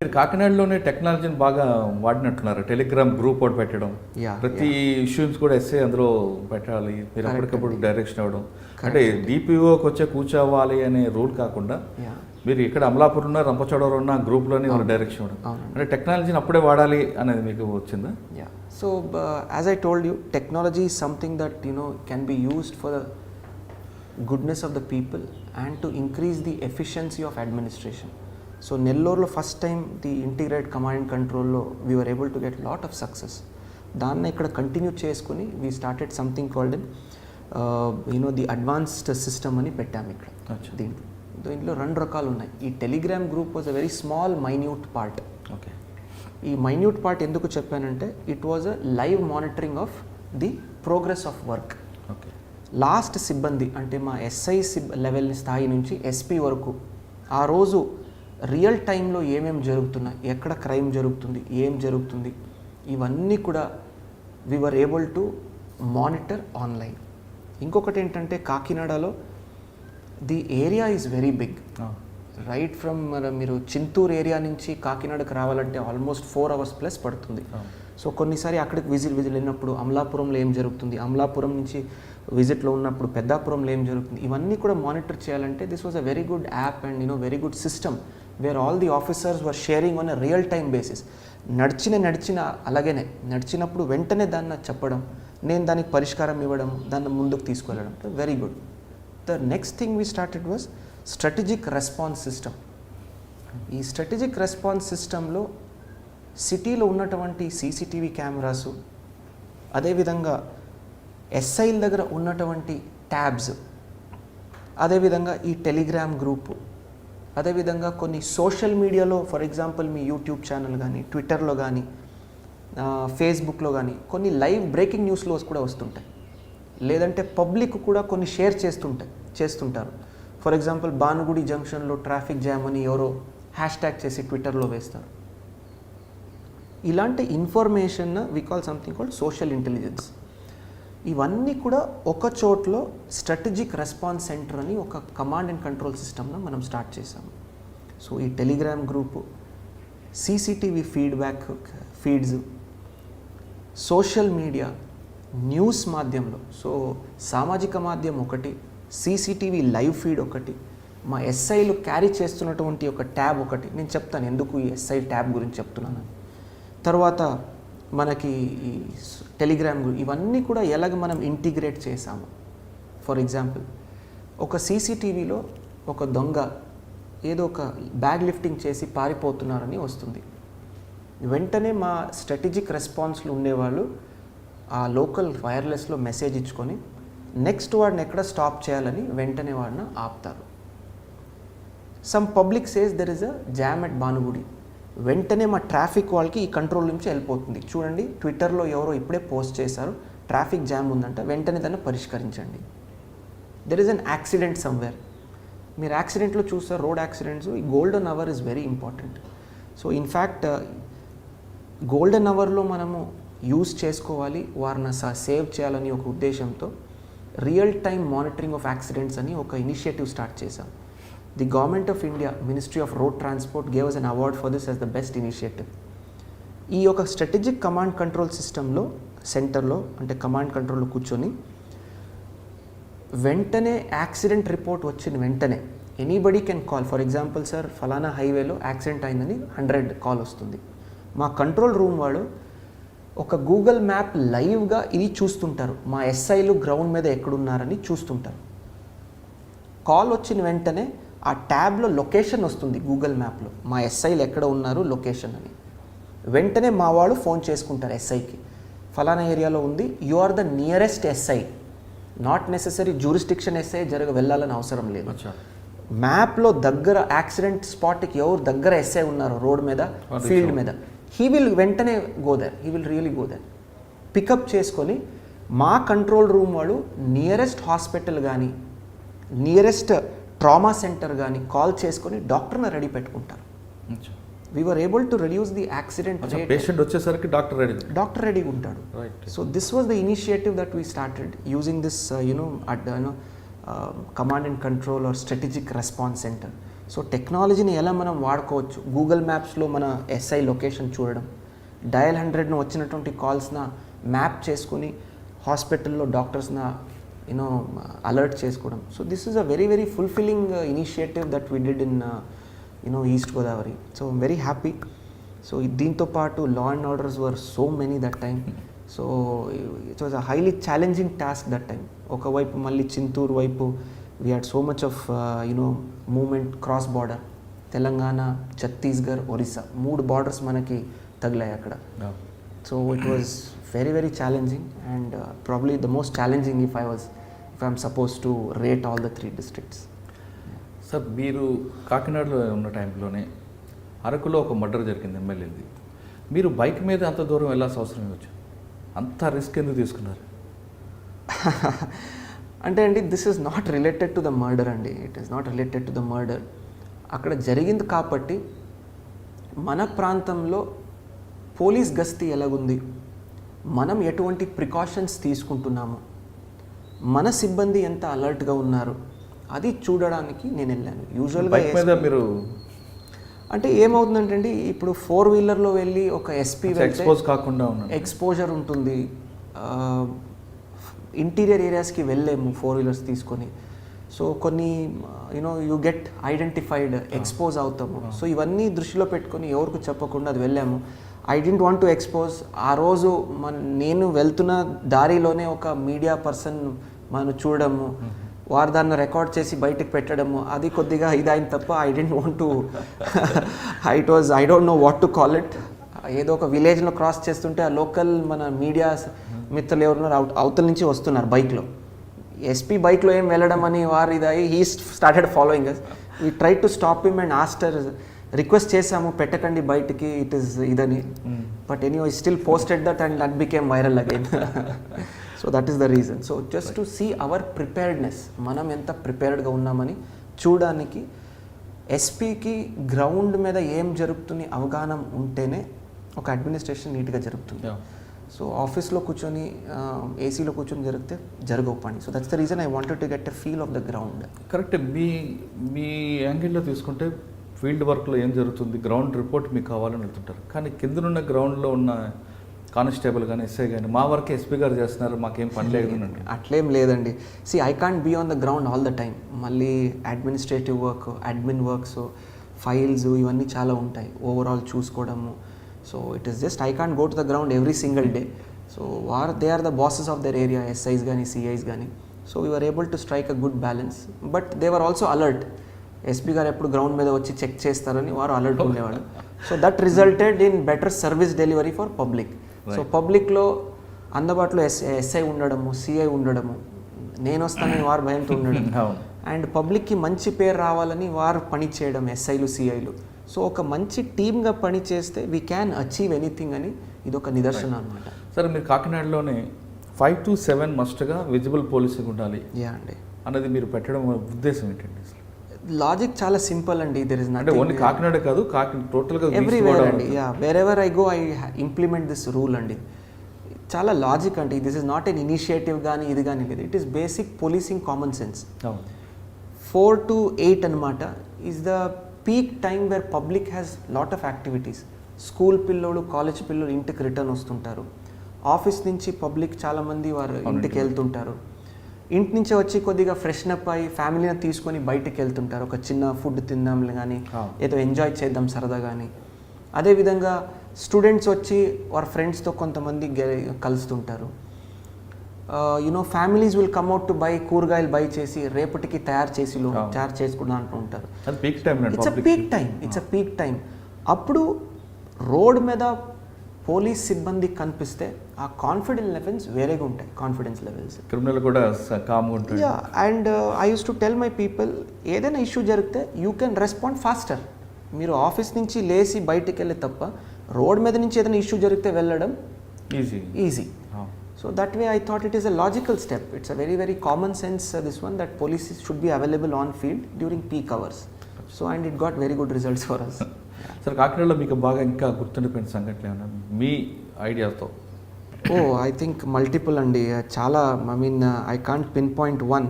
మీరు కాకినాడలోనే టెక్నాలజీని బాగా వాడినట్టున్నారు. టెలిగ్రామ్ గ్రూప్ ఒకటి పెట్టడం, ప్రతి ఇష్యూస్ కూడా ఎస్ఏ అందులో పెట్టాలి, మీరు అప్పటికప్పుడు డైరెక్షన్ ఇవ్వడం. అంటే డిపిఓకి వచ్చే కూర్చోవాలి అనే రూల్ కాకుండా మీరు ఇక్కడ అమలాపూర్ ఉన్న రంపచోడవరం ఉన్న గ్రూప్లోనే వాళ్ళ డైరెక్షన్ ఇవ్వడం, అంటే టెక్నాలజీని అప్పుడే వాడాలి అనేది మీకు వచ్చిందా? So as I told you, technology is something that can be used for the goodness of the people and to increase the efficiency of administration. So Nellore first time the integrated command and control lo we were able to get lot of success. Danna ikkada continue cheskoni we started something called the advanced system ani pettam ikkada. దీంట్లో 2 రకాలు ఉన్నాయి. ఈ Telegram group was a very small minute part. Okay, ఈ minute part ఎందుకు చెప్పానంటే it was a live monitoring of the progress of work. Okay, last సిబ్బంది అంటే మా ఎస్ఐ లెవెల్ స్థాయి నుంచి ఎస్పీ వరకు ఆ రోజు రియల్ టైంలో ఏమేమి జరుగుతున్నాయి, ఎక్కడ క్రైమ్ జరుగుతుంది, ఏం జరుగుతుంది, ఇవన్నీ కూడా we were able to monitor online. ఇంకొకటి ఏంటంటే కాకినాడలో the area is very big. Right from మీరు చింతూరు ఏరియా నుంచి కాకినాడకు రావాలంటే ఆల్మోస్ట్ 4 hours ప్లస్ పడుతుంది. సో కొన్నిసారి అక్కడికి విజిట్ వెళ్ళినప్పుడు అమలాపురంలో ఏం జరుగుతుంది, అమలాపురం నుంచి విజిట్లో ఉన్నప్పుడు పెద్దాపురంలో ఏం జరుగుతుంది, ఇవన్నీ కూడా మానిటర్ చేయాలంటే this was a very good app and very good system wear all the officers were sharing on a real time basis. నడిచిన అలాగనే నడిచినప్పుడు వెంటనే దాన్ని చెప్పడం, నేను దానికి పరిష్కారం ఇవ్వడం, దాన్ని ముందుకు తీసుకెళ్ళడం, very good. The next thing we started was strategic response system. ఈ స్ట్రాటజిక్ రెస్పాన్స్ సిస్టంలో సిటీలో ఉన్నటువంటి సీసీటీవీ కెమెరాసు, అదేవిధంగా ఎస్ఐల దగ్గర ఉన్నటువంటి ట్యాబ్స్, అదేవిధంగా ఈ టెలిగ్రామ్ గ్రూపు, అదేవిధంగా కొన్ని సోషల్ మీడియాలో for example me YouTube channel కానీ, ట్విట్టర్లో కానీ, ఫేస్బుక్లో కానీ కొన్ని లైవ్ బ్రేకింగ్ న్యూస్లో కూడా వస్తుంటాయి. లేదంటే పబ్లిక్ కూడా కొన్ని షేర్ చేస్తుంటారు. ఫర్ ఎగ్జాంపుల్ భానుగుడి జంక్షన్లో ట్రాఫిక్ జామ్ అని ఎవరో హ్యాష్ట్యాగ్ చేసి ట్విట్టర్లో వేస్తారు. ఇలాంటి information we call something called social intelligence. ఇవన్నీ కూడా ఒక చోట్లో స్ట్రాటజిక్ రెస్పాన్స్ సెంటర్ అని ఒక కమాండ్ అండ్ కంట్రోల్ సిస్టమ్ను మనం స్టార్ట్ చేసాము. సో ఈ Telegram group, CCTV feeds, social media, news మాధ్యమంలో, సో సామాజిక మాధ్యమం ఒకటి, సీసీటీవీ లైవ్ ఫీడ్ ఒకటి, మా ఎస్ఐలు క్యారీ చేస్తున్నటువంటి ఒక ట్యాబ్ ఒకటి. నేను చెప్తాను ఎందుకు ఈ ఎస్ఐ ట్యాబ్ గురించి చెప్తున్నాను. తర్వాత మనకి ఈ టెలిగ్రామ్ ఇవన్నీ కూడా ఎలాగ మనం ఇంటిగ్రేట్ చేసాము. ఫర్ ఎగ్జాంపుల్ ఒక సీసీటీవీలో ఒక దొంగ ఏదో ఒక బ్యాగ్ లిఫ్టింగ్ చేసి పారిపోతున్నారని వస్తుంది. వెంటనే మా స్ట్రాటజిక్ రెస్పాన్స్లో ఉండేవాళ్ళు ఆ లోకల్ వైర్లెస్లో మెసేజ్ ఇచ్చుకొని నెక్స్ట్ వాడిని ఎక్కడ స్టాప్ చేయాలని వెంటనే వాడిని ఆపుతారు. Some public says there is a jam at Bhanugudi, వెంటనే మా ట్రాఫిక్ వాళ్ళకి ఈ కంట్రోల్ నుంచి వెళ్ళిపోతుంది. చూడండి ట్విట్టర్లో ఎవరో ఇప్పుడే పోస్ట్ చేశారు, ట్రాఫిక్ జామ్ ఉందంట, వెంటనే దాన్ని పరిష్కరించండి. There is an accident somewhere. మీరు యాక్సిడెంట్లో చూస్తారు రోడ్ యాక్సిడెంట్స్, ఈ golden hour is very important. So in fact golden అవర్లో మనము యూజ్ చేసుకోవాలి, వారిని సేవ్ చేయాలని ఒక ఉద్దేశంతో real time monitoring of accidents అని ఒక ఇనిషియేటివ్ స్టార్ట్ చేశాం. The government of India ministry of road transport gave us an award for this as the best initiative. ఈ యొక్క స్ట్రాటజిక్ కమాండ్ కంట్రోల్ సిస్టంలో సెంటర్లో అంటే కమాండ్ కంట్రోల్లో కూర్చొని వెంటనే యాక్సిడెంట్ రిపోర్ట్ వచ్చిన వెంటనే anybody can call. For example sir ఫలానా హైవేలో యాక్సిడెంట్ అయిందని 100 కాల్ వస్తుంది. మా కంట్రోల్ రూమ్ వాడు ఒక గూగుల్ మ్యాప్ లైవ్గా ఇది చూస్తుంటారు, మా ఎస్ఐలు గ్రౌండ్ మీద ఎక్కడున్నారని చూస్తుంటారు. కాల్ వచ్చిన వెంటనే ఆ ట్యాబ్లో లొకేషన్ వస్తుంది గూగుల్ మ్యాప్లో, మా ఎస్ఐలు ఎక్కడ ఉన్నారు లొకేషన్ అని. వెంటనే మా వాళ్ళు ఫోన్ చేసుకుంటారు ఎస్ఐకి, ఫలానా ఏరియాలో ఉంది, you are the nearest SI, not necessary jurisdiction SI వెళ్ళాలని అవసరం లేదు. మ్యాప్లో దగ్గర యాక్సిడెంట్ స్పాట్కి ఎవరు దగ్గర ఎస్ఐ ఉన్నారు రోడ్ మీద, ఫీల్డ్ మీద, he will వెంటనే go there, he will really go there. Pickup చేసుకొని మా కంట్రోల్ రూమ్ వాళ్ళు నియరెస్ట్ హాస్పిటల్ కానీ నియరెస్ట్ ట్రామా సెంటర్ కానీ కాల్ చేసుకొని డాక్టర్ని రెడీ పెట్టుకుంటారు. we were able to reduce the accident rate. Patient వచ్చేసరికి డాక్టర్ రెడీగా ఉంటాడు. So this was the initiative that we started using this command and control or strategic response center. So టెక్నాలజీని ఎలా మనం వాడుకోవచ్చు, గూగుల్ మ్యాప్స్లో మన ఎస్ఐ లొకేషన్ చూడడం, dial 100ను వచ్చినటువంటి కాల్స్న మ్యాప్ చేసుకుని హాస్పిటల్లో డాక్టర్స్న అలర్ట్ చేసుకోవడం. So this is a very very fulfilling initiative that we did in east Godavari. So I'm very happy. So దీంతో పాటు law and orders were so many that time. So it was a highly challenging task that time. ఒకవైపు మళ్ళీ చింతూరు వైపు we had so much of movement cross border, Telangana, Chhattisgarh, Orissa 3 borders మనకి తగిలాయి అక్కడ. So it was very very challenging and probably the most challenging if I'm suppose to rate all the 3 districts. Sir, మీరు కాకినాడలో ఉన్న టైంలోనే అరకులో ఒక మర్డర్ జరిగింది ఎమ్మెల్యేది. మీరు బైక్ మీద అంత దూరం వెళ్ళాల్సిన అవసరం వచ్చి అంత రిస్క్ ఎందుకు తీసుకున్నారు? అంటే అండి, this is not related to the murder అండి. It is not related to the murder. అక్కడ జరిగింది కాబట్టి మన ప్రాంతంలో పోలీస్ గస్తీ ఎలాగుంది, మనం ఎటువంటి ప్రికాషన్స్ తీసుకుంటున్నాము, మన సిబ్బంది ఎంత అలర్ట్గా ఉన్నారు, అది చూడడానికి నేను వెళ్ళాను. యూజువల్గా మీరు అంటే ఏమవుతుందంటే అండి, ఇప్పుడు 4-వీలర్లో వెళ్ళి ఒక ఎస్పీ ఎక్స్పోజ్ కాకుండా ఎక్స్పోజర్ ఉంటుంది. ఇంటీరియర్ ఏరియాస్కి వెళ్ళలేము 4-వీలర్స్ తీసుకొని. సో కొన్ని యూ గెట్ ఐడెంటిఫైడ్, ఎక్స్పోజ్ అవుతాము. సో ఇవన్నీ దృష్టిలో పెట్టుకొని ఎవరికి చెప్పకుండా అది వెళ్ళాము. I don't want to expose. ఆ రోజు నేను వెళ్తున్న దారిలోనే ఒక మీడియా పర్సన్ మనం చూడడము, వారు దాన్ని రికార్డ్ చేసి బయటకు పెట్టడము, అది కొద్దిగా ఇదైన తప్ప I don't want to I don't know what to call it. ఏదో ఒక విలేజ్లో క్రాస్ చేస్తుంటే ఆ లోకల్ మన మీడియా మిత్రులు ఎవరున్నారు అవతల నుంచి వస్తున్నారు బైక్లో. ఎస్పీ బైక్లో ఏం వెళ్ళడం అని వారు ఇదాయి he started following us. We try to stop him and ఆస్టర్, రిక్వెస్ట్ చేసాము పెట్టకండి బయటికి, ఇట్ ఈస్ ఇదని. But anyway still posted that and that became viral again. So that is the reason. So just to see our preparedness, మనం ఎంత ప్రిపేర్డ్గా ఉన్నామని చూడడానికి. ఎస్పీకి గ్రౌండ్ మీద ఏం జరుగుతుంది అవగాహన ఉంటేనే ఒక అడ్మినిస్ట్రేషన్ నీట్గా జరుగుతుంది. సో ఆఫీస్లో కూర్చొని ఏసీలో కూర్చొని జరిగితే జరగవు పని. So that's the reason I wanted to get a feel of the ground. Correct. మీ యాంగిల్లో తీసుకుంటే ఫీల్డ్ వర్క్లో ఏం జరుగుతుంది, గ్రౌండ్ రిపోర్ట్ మీకు కావాలని వెళ్తుంటారు. కానీ కిందనున్న గ్రౌండ్లో ఉన్న కానిస్టేబుల్ కానీ ఎస్ఐ కానీ మా వర్క్ ఎస్పీ గారు చేస్తున్నారు, మాకేం పని లేదండి. అట్లేం లేదండి. I can't be on the ground all the time. మళ్ళీ administrative work, admin works, files ఇవన్నీ చాలా ఉంటాయి, ఓవరాల్ చూసుకోవడము. So it is just I can't go to the ground every single day. So they are the bosses of their area, SIs కానీ CIs కానీ. So we are able to strike a good balance. But they were also alert. SP గారు ఎప్పుడు ground మీద వచ్చి check చేస్తారని వారు alert ఉండేవాడు. So that resulted in better service delivery for public. So పబ్లిక్లో అందుబాటులో ఎస్ఐ ఉండడము, సిఐ ఉండడము, నేను వస్తానని వారు భయంతో ఉండడం, అండ్ పబ్లిక్కి మంచి పేరు రావాలని వారు పని చేయడం, ఎస్ఐలు సిఐలు. సో ఒక మంచి టీమ్గా పని చేస్తే వీ క్యాన్ అచీవ్ ఎనీథింగ్ అని ఇది ఒక నిదర్శనం అనమాట. సరే, మీరు కాకినాడలోనే 5 to 7 మస్ట్గా విజిబుల్ పోలీసింగ్ ఉండాలి అండి అన్నది మీరు పెట్టడం ఉద్దేశం ఏంటండి? లాజిక్ చాలా సింపుల్ అండి. There is nothing, only Kakinada కాదు, టోటల్గా ఎవ్రీవేర్ అండి. Wherever I go I implement this rule అండి. చాలా లాజిక్ అండి. This is not an initiative కానీ ఇది కానీ లేదు. It is basic policing common sense. 4 to 8 అనమాట is the peak time where public has lot of activities. School పిల్లలు, college పిల్లలు ఇంటికి రిటర్న్ వస్తుంటారు. ఆఫీస్ నుంచి పబ్లిక్ చాలామంది వారు ఇంటికి వెళ్తుంటారు. ఇంటి నుంచి వచ్చి కొద్దిగా ఫ్రెషన్ అప్ అయ్యి ఫ్యామిలీని తీసుకొని బయటకు వెళ్తుంటారు. ఒక చిన్న ఫుడ్ తిందాం కానీ, ఏదో ఎంజాయ్ చేద్దాం సరదా కానీ. అదేవిధంగా స్టూడెంట్స్ వచ్చి వారి ఫ్రెండ్స్తో కొంతమంది కలుస్తుంటారు. Families will come out to buy, కూరగాయలు బై చేసి రేపటికి తయారు చేసుకుందాం అంటూ ఉంటారు. It's a peak time. అప్పుడు రోడ్ మీద పోలీస్ సిబ్బంది కనిపిస్తే ఆ కాన్ఫిడెన్స్ లెవెల్స్ వేరేగా ఉంటాయి. కాన్ఫిడెన్స్ లెవెల్స్ క్రిమినల్ కూడా కామ్గా ఉంటాయి. And I use to tell my people, ఏదైనా ఇష్యూ జరిగితే యూ కెన్ రెస్పాండ్ ఫాస్టర్. మీరు ఆఫీస్ నుంచి లేచి బయటికి వెళ్ళే తప్ప రోడ్ మీద నుంచి ఏదైనా ఇష్యూ జరిగితే వెళ్ళడం easy. So that way I thought it is a logical step. It's a very very common sense this one, that police should be available on field during peak hours. So and it got very good results for us. Sir, కాకినాడలో మీకు బాగా ఇంకా గుర్తుండిపోయిన సంఘటనలు ఏమన్నా మీ ఐడియాతో? I think multiple అండి. చాలా, I can't pinpoint one.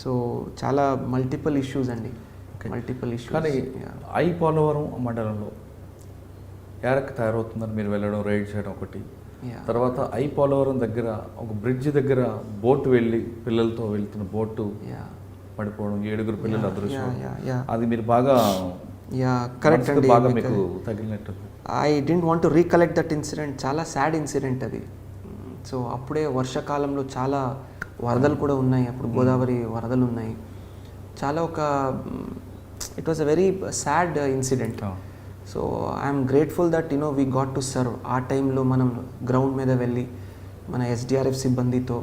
So చాలా multiple issues అండి. Multiple issues. కానీ ఐ పోలవరం మండలంలో ఏరక్ తయారవుతుందని మీరు వెళ్ళడం, రైడ్ చేయడం ఒకటి. తర్వాత ఐ పోలవరం దగ్గర ఒక బ్రిడ్జ్ దగ్గర బోట్ వెళ్ళి పిల్లలతో వెళ్తున్న బోటు పడిపోవడం, 7 పిల్లలు అదృష్టం, అది మీరు బాగా కరెక్ట్ అండి, బాగా మీకు తగిలినట్టు. I don't want to recollect that incident. చాలా సాడ్ ఇన్సిడెంట్ అది. సో అప్పుడే వర్షాకాలంలో చాలా వరదలు కూడా ఉన్నాయి, అప్పుడు గోదావరి వరదలు ఉన్నాయి. చాలా it was a very sad incident. So I'm grateful that we got to serve. ఆ టైంలో మనం గ్రౌండ్ మీద వెళ్ళి మన ఎస్డిఆర్ఎఫ్ సిబ్బందితో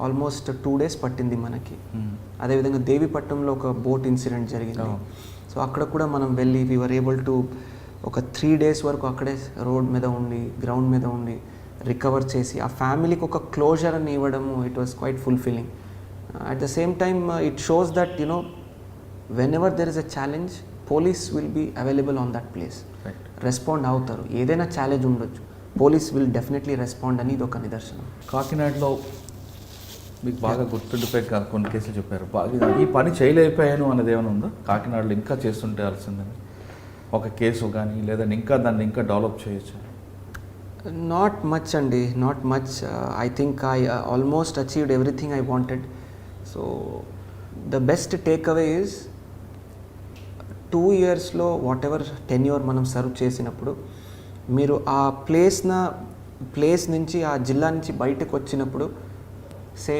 ఆల్మోస్ట్ 2 days పట్టింది మనకి. అదేవిధంగా దేవిపట్నంలో ఒక బోట్ ఇన్సిడెంట్ జరిగింది. సో అక్కడ కూడా మనం వెళ్ళి వీ వర్ ఏబుల్ టు ఒక 3 days వరకు అక్కడే రోడ్ మీద ఉండి, గ్రౌండ్ మీద ఉండి రికవర్ చేసి ఆ ఫ్యామిలీకి ఒక క్లోజర్ అని ఇవ్వడము, it was quite fulfilling. At the same time it shows that whenever there is a challenge, police will be available on that place. Respond అవుతారు, ఏదైనా ఛాలెంజ్ ఉండొచ్చు, పోలీస్ విల్ డెఫినెట్లీ రెస్పాండ్ అని ఇది ఒక నిదర్శనం. కాకినాడలో మీకు బాగా గుర్తుండిపోయి కొన్ని కేసులు చెప్పారు, బాగా ఈ పని చేయలేకపోయాను అన్నది ఏమైనా ఉందా? కాకినాడలో ఇంకా చేస్తుంటే అలసిందని ఒక కేసు కానీ, లేదంటే ఇంకా దాన్ని ఇంకా డెవలప్ చేయొచ్చు? నాట్ మచ్ అండి, not much. I think I almost achieved everything I wanted. So the best takeaway is 2 yearsలో వాట్ ఎవర్ టెన్యూర్ మనం సర్వ్ చేసినప్పుడు, మీరు ఆ ప్లేస్ నుంచి, ఆ జిల్లా నుంచి బయటకు వచ్చినప్పుడు, సే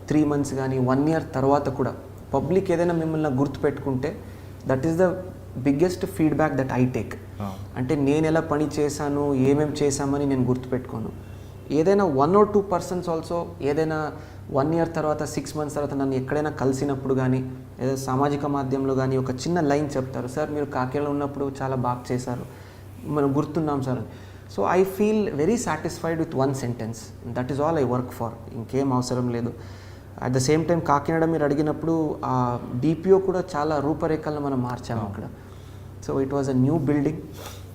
3 months కానీ 1 year తర్వాత కూడా పబ్లిక్ ఏదైనా మిమ్మల్ని గుర్తుపెట్టుకుంటే, that is the biggest feedback that I take. అంటే నేను ఎలా పని చేశాను, ఏమేమి చేశామని నేను గుర్తుపెట్టుకోను. ఏదైనా 1 or 2 persons ఆల్సో ఏదైనా 1 year తర్వాత 6 months తర్వాత నన్ను ఎక్కడైనా కలిసినప్పుడు కానీ, ఏదో సామాజిక మాధ్యమంలో కానీ ఒక చిన్న లైన్ చెప్తారు, సార్ మీరు కాకినాడలో ఉన్నప్పుడు చాలా బాగా చేశారు, మనం గుర్తున్నాం sir. So I feel very satisfied with 1 sentence. That is all I work for, ఇంకేం అవసరం లేదు. At the same time Kakinada మీరు అడిగినప్పుడు ఆ డిపిఓ కూడా చాలా రూపరేఖలను మనం మార్చాము అక్కడ. So it was a new building,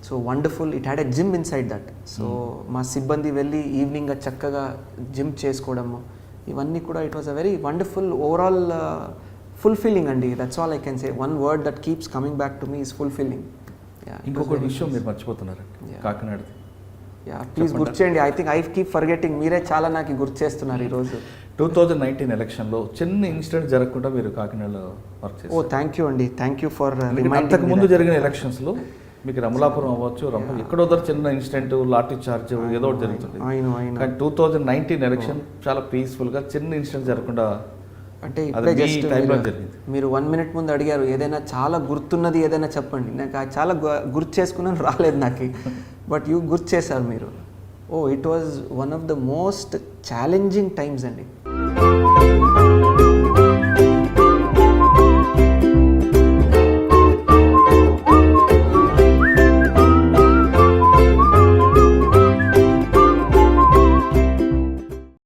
so wonderful. It had a gym inside that. So మా సిబ్బంది వెళ్ళి ఈవినింగ్ చక్కగా జిమ్ చేసుకోవడము, ఇవన్నీ కూడా it was a very wonderful overall fulfilling అండి. That's all I can say. One word that keeps coming back to me is fulfilling. ఇంకొక విషయం మీరు మర్చిపోతున్నారు, కాకినాడది. ప్లీజ్ గుర్తు చేయండి. I think I keep forgetting. మీరే చాలా నాకు గుర్తు చేస్తున్నారు ఈరోజు. 2019 ఎలక్షన్లో చిన్న ఇన్సిడెంట్ జరగకుండా మీరు కాకినాడలో వర్క్ చేశారు. ఓ థ్యాంక్ యూ అండి, థ్యాంక్ యూ ఫర్ అంతకు ముందు జరిగిన ఎలక్షన్స్లో మీకు అమలాపురం అవ్వచ్చు, ఎక్కడో చిన్న ఇన్సిడెంట్, లాఠీ చార్జ్ ఏదో ఒకటి జరుగుతుంది. కానీ 2019 ఎలక్షన్ చాలా పీస్ఫుల్గా చిన్న ఇన్సిడెంట్ జరగకుండా, అంటే ఇప్పుడే జస్ట్ మీరు 1 minute ముందు అడిగారు ఏదైనా చాలా గుర్తున్నది ఏదైనా చెప్పండి. నాకు చాలా గుర్తు చేసుకున్నాను, రాలేదు నాకు. బట్ గుర్తు చేశారు మీరు. It was one of the most challenging times అండి.